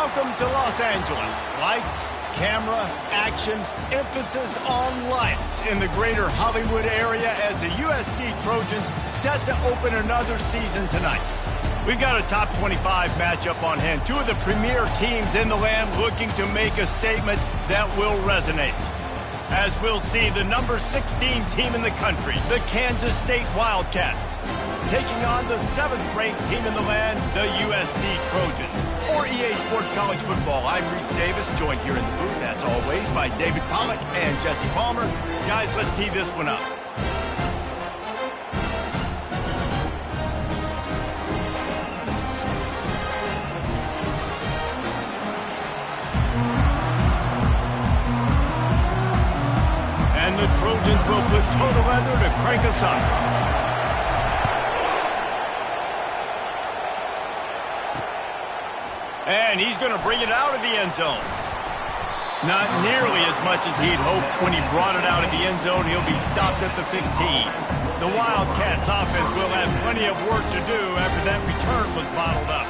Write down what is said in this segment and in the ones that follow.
Welcome to Los Angeles. Lights, camera, action, emphasis on lights in the greater Hollywood area as the USC Trojans set to open another season tonight. We've got a top 25 matchup on hand. Two of the premier teams in the land looking to make a statement that will resonate. As we'll see, the number 16 team in the country, the Kansas State Wildcats, taking on the 7th-ranked team in the land, the USC Trojans. For EA Sports College Football, I'm Reese Davis, joined here in the booth, as always, by David Pollack and Jesse Palmer. Guys, let's tee this one up. And the Trojans will put total leather to crank us up. And he's going to bring it out of the end zone. Not nearly as much as he'd hoped when he brought it out of the end zone. He'll be stopped at the 15. The Wildcats offense will have plenty of work to do after that return was bottled up.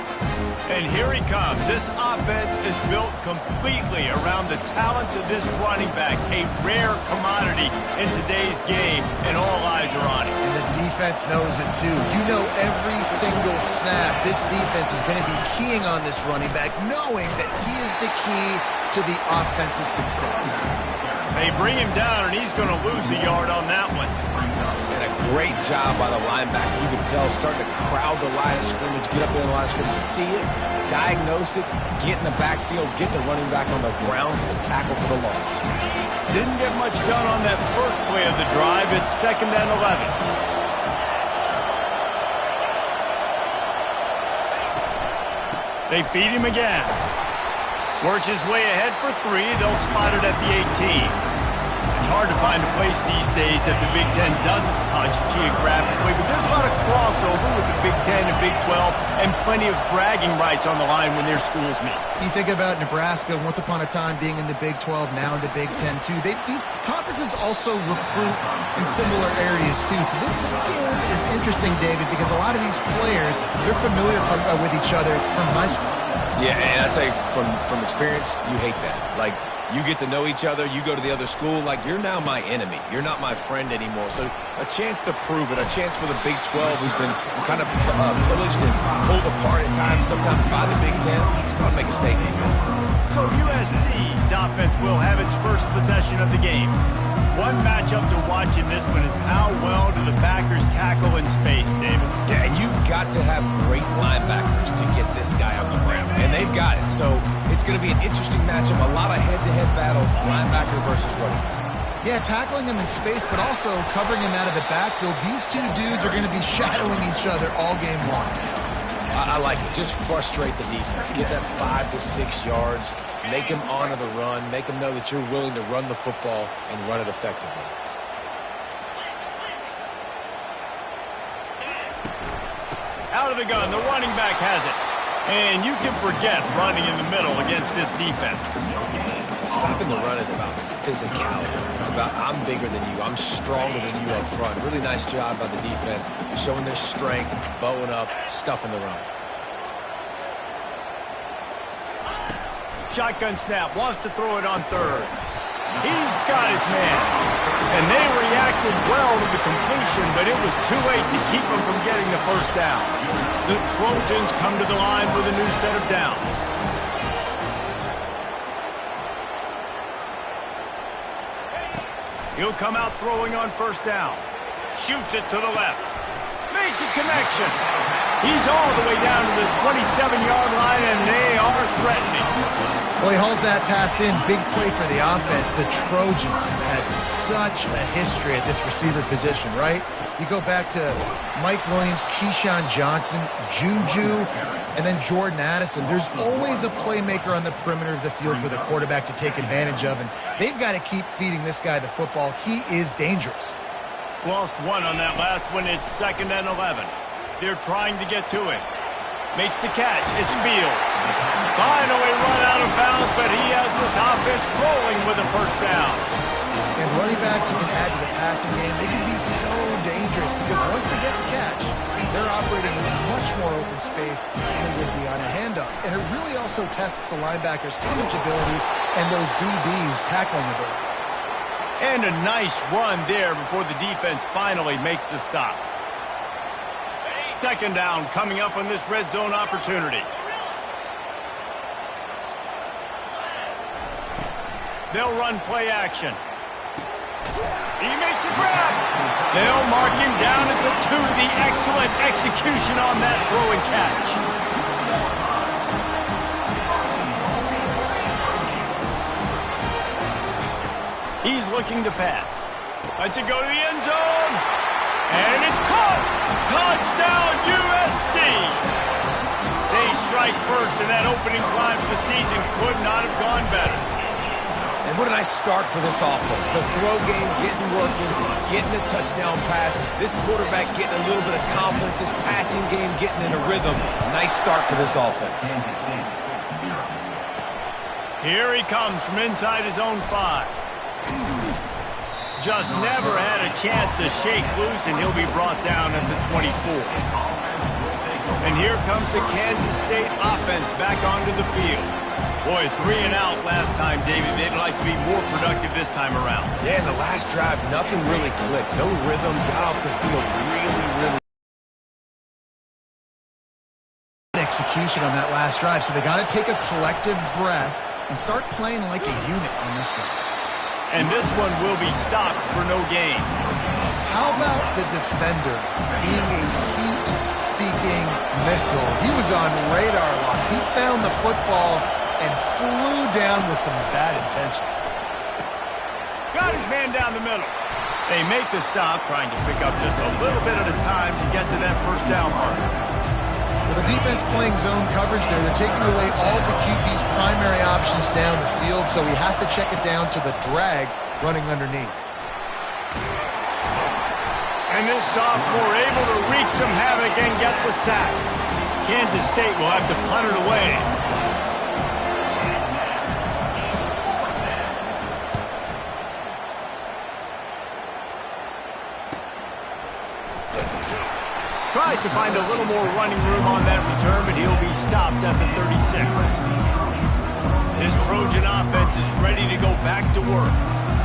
And here he comes. This offense is built completely around the talents of this running back, a rare commodity in today's game, and all eyes are on him. And the defense knows it too. You know every single snap, this defense is going to be keying on this running back, knowing that he is the key to the offense's success. They bring him down, and he's going to lose a yard on that one. And a great job by the linebacker. You can tell, starting to crowd the line of scrimmage, get up there in the line of scrimmage, see it, diagnose it, get in the backfield, get the running back on the ground for the tackle for the loss. Didn't get much done on that first play of the drive. It's 2nd and 11. They feed him again. Works his way ahead for 3. They'll spot it at the 18. It's hard to find a place these days that the Big Ten doesn't touch geographically, but there's a lot of crossover with the Big Ten and Big 12 and plenty of bragging rights on the line when their schools meet. You think about Nebraska, once upon a time being in the Big 12, now in the Big 10 too. These conferences also recruit in similar areas too. So this game is interesting, David, because a lot of these players, they're familiar with each other from high school. Yeah, and I'd say from experience, you hate that. Like, you get to know each other, you go to the other school, like, you're now my enemy. You're not my friend anymore. So a chance to prove it, a chance for the Big 12, who's been kind of pillaged and pulled apart at times, sometimes by the Big 10. It's going to make a statement. So USC's offense will have its first possession of the game. One matchup to watch in this one is how well do the backers tackle in space, David? Yeah, and you've got to have great linebackers to get this guy on the ground, and they've got it. So it's going to be an interesting matchup, a lot of head-to-head battles, linebacker versus running back. Yeah, tackling him in space, but also covering him out of the backfield. These two dudes are going to be shadowing each other all game long. I like it. Just frustrate the defense. Get that 5 to 6 yards. Make them honor the run. Make them know that you're willing to run the football and run it effectively. Out of the gun, the running back has it. And you can forget running in the middle against this defense. Stopping the run is about physicality. It's about I'm bigger than you. I'm stronger than you up front. Really nice job by the defense, showing their strength, bowing up, stuffing the run. Shotgun snap, wants to throw it on 3rd. He's got his man. And they reacted well to the completion, but it was too late to keep him from getting the first down. The Trojans come to the line with a new set of downs. He'll come out throwing on 1st down. Shoots it to the left. Makes a connection. He's all the way down to the 27-yard line, and they are threatening. Well, he hauls that pass in. Big play for the offense. The Trojans have had such a history at this receiver position, right? You go back to Mike Williams, Keyshawn Johnson, Juju, and then Jordan Addison. There's always a playmaker on the perimeter of the field for the quarterback to take advantage of, and they've got to keep feeding this guy the football. He is dangerous. Lost one on that last one. It's 2nd and 11. They're trying to get to him. Makes the catch. It's Fields. Finally run out of bounds, but he has this offense rolling with a 1st down. And running backs who can add to the passing game, they can be so dangerous because once they get the catch, they're operating in much more open space than they would be on a handoff. And it really also tests the linebackers' coverage ability and those DBs' tackling ability. And a nice run there before the defense finally makes the stop. Second down coming up on this red zone opportunity. They'll run play action. He makes a grab. They'll mark him down at the 2. The excellent execution on that throw and catch. He's looking to pass. Lets it go to the end zone. And it's caught. Touchdown, USC. They strike first, and that opening drive of the season could not have gone better. And what a nice start for this offense. The throw game getting working, getting the touchdown pass. This quarterback getting a little bit of confidence. This passing game getting in a rhythm. Nice start for this offense. Here he comes from inside his own 5. Just never had a chance to shake loose, and he'll be brought down at the 24. And here comes the Kansas State offense back onto the field. Boy, 3 and out last time, David. They'd like to be more productive this time around. Yeah, in the last drive, nothing really clicked. No rhythm, got off the field really execution on that last drive, so they got to take a collective breath and start playing like a unit on this one. And this one will be stopped for no gain. How about the defender being a heat-seeking missile? He was on radar lock. He found the football and flew down with some bad intentions. Got his man down the middle. They make the stop, trying to pick up just a little bit at a time to get to that first down marker. With the defense playing zone coverage there, they're taking away all of the QB's primary options down the field, so he has to check it down to the drag running underneath. And this sophomore able to wreak some havoc and get the sack. Kansas State will have to punt it away. Tries to find a little more running room on that return, but he'll be stopped at the 36. This Trojan offense is ready to go back to work.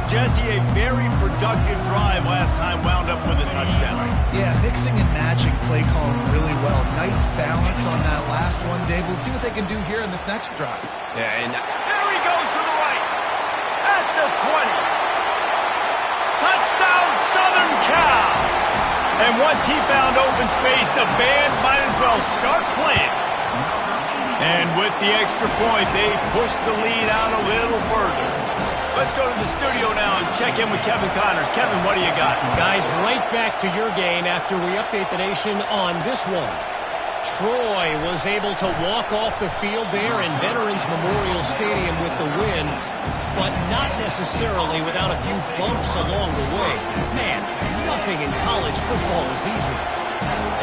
Jesse, a very productive drive last time wound up with a touchdown. Yeah, mixing and matching play calling really well. Nice balance on that last one, Dave. Let's see what they can do here in this next drive. Yeah, and there he goes to the right. At the 20. Touchdown, Southern Cal. And once he found open space, the band might as well start playing. And with the extra point, they push the lead out a little further. Let's go to the studio now and check in with Kevin Connors. Kevin, what do you got? Guys, right back to your game after we update the nation on this one. Troy was able to walk off the field there in Veterans Memorial Stadium with the win, but not necessarily without a few bumps along the way. Man, nothing in college football is easy.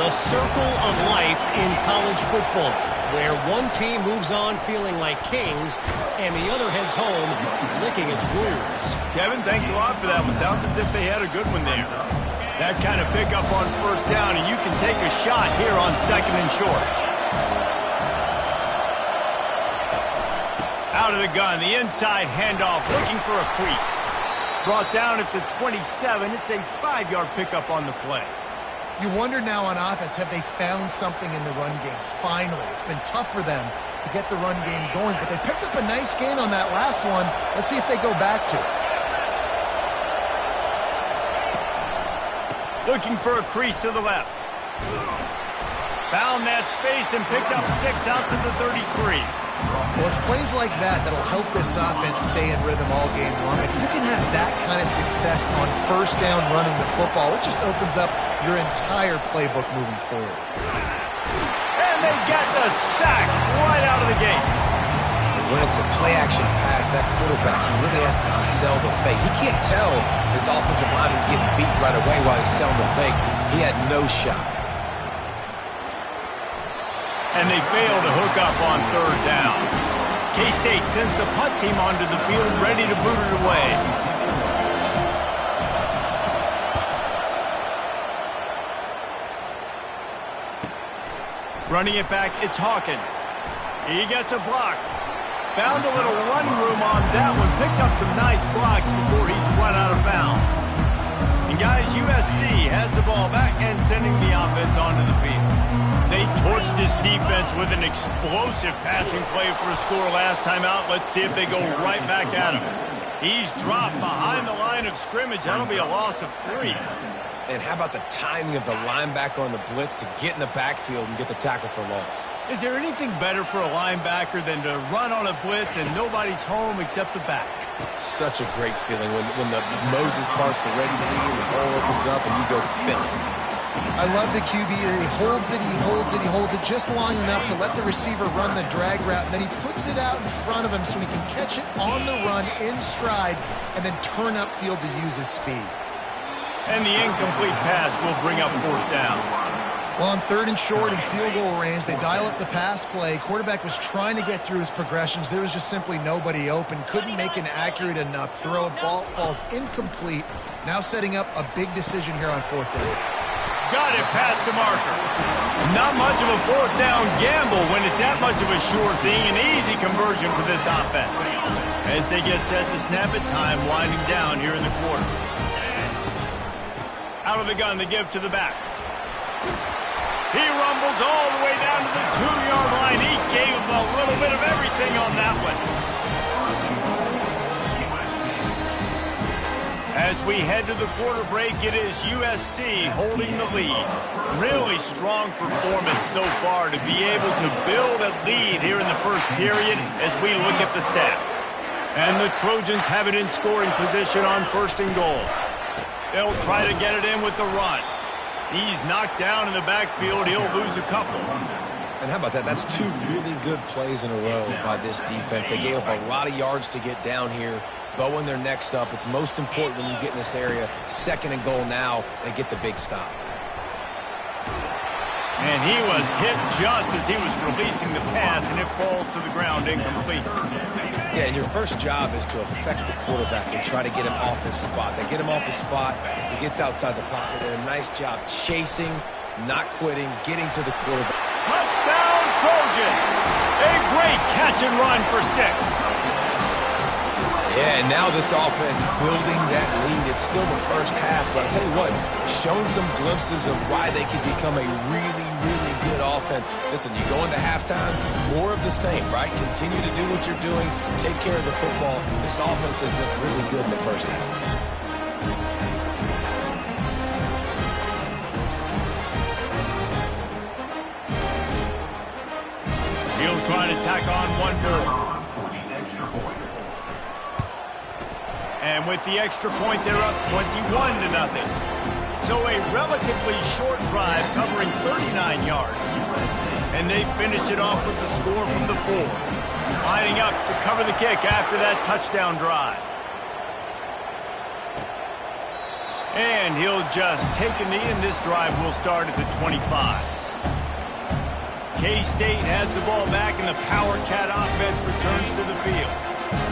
The circle of life in college football, where one team moves on feeling like kings and the other heads home licking its wounds. Kevin, thanks a lot for that one. Sounds as if they had a good one there. That kind of pickup on first down, and you can take a shot here on second and short. Out of the gun, the inside handoff, looking for a crease. Brought down at the 27. It's a 5-yard pickup on the play. You wonder now on offense, have they found something in the run game? Finally, it's been tough for them to get the run game going, but they picked up a nice gain on that last one. Let's see if they go back to it. Looking for a crease to the left. Found that space and picked up 6 out to the 33. Well, it's plays like that that'll help this offense stay in rhythm all game long. If you can have that kind of success on first down running the football, it just opens up your entire playbook moving forward. And they get the sack right out of the gate. when it's a play-action pass, that quarterback, he really has to sell the fake. He can't tell his offensive lineman's getting beat right away while he's selling the fake. He had no shot. And they fail to hook up on third down. K-State sends the punt team onto the field, ready to boot it away. Running it back, it's Hawkins. He gets a block. Found a little running room on that one. Picked up some nice blocks before he's run out of bounds. And guys, USC has the ball back and sending the offense onto the field. They torched this defense with an explosive passing play for a score last time out. Let's see if they go right back at him. He's dropped behind the line of scrimmage. That'll be a loss of 3. And how about the timing of the linebacker on the blitz to get in the backfield and get the tackle for loss? Is there anything better for a linebacker than to run on a blitz and nobody's home except the back? Such a great feeling when the Moses parts the Red Sea and the hole opens up and you go fit. I love the QB here. He holds it, he holds it, he holds it just long enough to let the receiver run the drag route, and then he puts it out in front of him so he can catch it on the run in stride and then turn upfield to use his speed. And the incomplete pass will bring up 4th down. Well, on 3rd and short in field goal range, they dial up the pass play. Quarterback was trying to get through his progressions. There was just simply nobody open. Couldn't make an accurate enough throw. Ball falls incomplete. Now setting up a big decision here on 4th down. Got it past the marker. Not much of a 4th down gamble when it's that much of a sure thing. An easy conversion for this offense. As they get set to snap it, time winding down here in the quarter. Out of the gun, they give to the back. He rumbles all the way down to the 2-yard line. He gave him a little bit of everything on that one. As we head to the quarter break, it is USC holding the lead. Really strong performance so far to be able to build a lead here in the first period as we look at the stats. And the Trojans have it in scoring position on 1st and goal. They'll try to get it in with the run. He's knocked down in the backfield. He'll lose a couple. And how about that? That's 2 really good plays in a row by this defense. They gave up a lot of yards to get down here, bowing their necks up. It's most important when you get in this area. 2nd and goal now, they get the big stop. And he was hit just as he was releasing the pass, and it falls to the ground incomplete. Yeah, and your first job is to affect the quarterback and try to get him off his spot. They get him off his spot. He gets outside the pocket. They did a nice job chasing, not quitting, getting to the quarterback. Touchdown, Trojan! A great catch and run for 6. Yeah, and now this offense building that lead. It's still the first half, but I'll tell you what, shown some glimpses of why they could become a really, really good offense. Listen, you go into halftime, more of the same, right? Continue to do what you're doing, take care of the football. This offense has looked really good in the first half. He'll try to tack on one more. And with the extra point, they're up 21-0. So a relatively short drive covering 39 yards. And they finish it off with the score from the 4. Lining up to cover the kick after that touchdown drive. And he'll just take a knee, and this drive will start at the 25. K-State has the ball back, and the Power Cat offense returns to the field.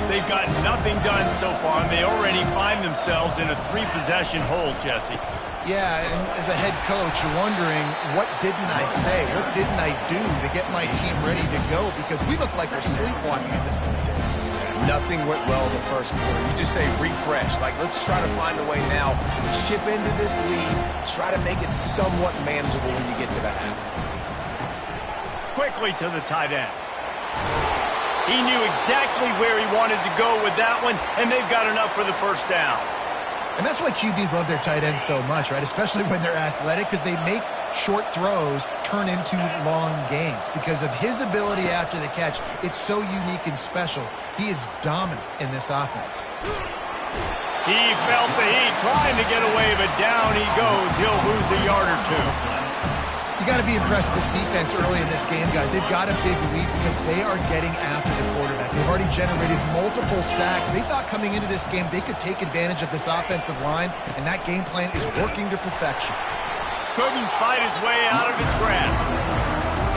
They've got nothing done so far, and they already find themselves in a 3-possession hole, Jesse. Yeah, and as a head coach, you're wondering, what didn't I say? What didn't I do to get my team ready to go? Because we look like we're sleepwalking at this point. Nothing went well in the first quarter. You just say refresh. Like, let's try to find a way now. Chip into this lead. Try to make it somewhat manageable when you get to the half. Quickly to the tight end. He knew exactly where he wanted to go with that one, and they've got enough for the first down. And that's why QBs love their tight ends so much, right? Especially when they're athletic, because they make short throws turn into long gains. Because of his ability after the catch, it's so unique and special. He is dominant in this offense. He felt the heat trying to get away, but down he goes. He'll lose a yard or 2. You got to be impressed with this defense early in this game, guys. They've got a big lead because they are getting after the quarterback. They've already generated multiple sacks. They thought coming into this game they could take advantage of this offensive line, and that game plan is working to perfection. Couldn't fight his way out of his grasp.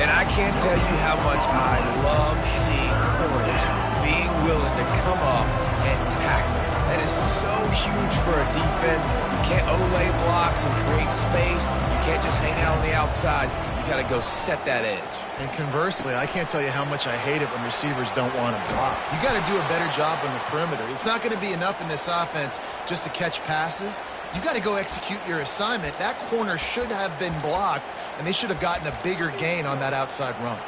And I can't tell you how much I love seeing corners being willing to come up and tackle. That is so huge for a defense. You can't olay blocks and create space. You can't just hang out on the outside. You got to go set that edge. And conversely, I can't tell you how much I hate it when receivers don't want to block. You got to do a better job on the perimeter. It's not going to be enough in this offense just to catch passes. You got to go execute your assignment. That corner should have been blocked, and they should have gotten a bigger gain on that outside run.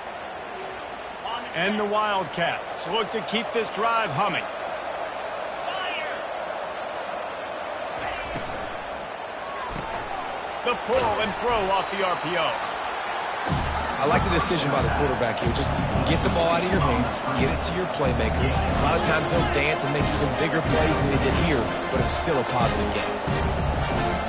And the Wildcats look to keep this drive humming. The pull and throw off the RPO. I like the decision by the quarterback here. Just get the ball out of your hands, get it to your playmaker. A lot of times they'll dance and make even bigger plays than they did here, but it's still a positive game.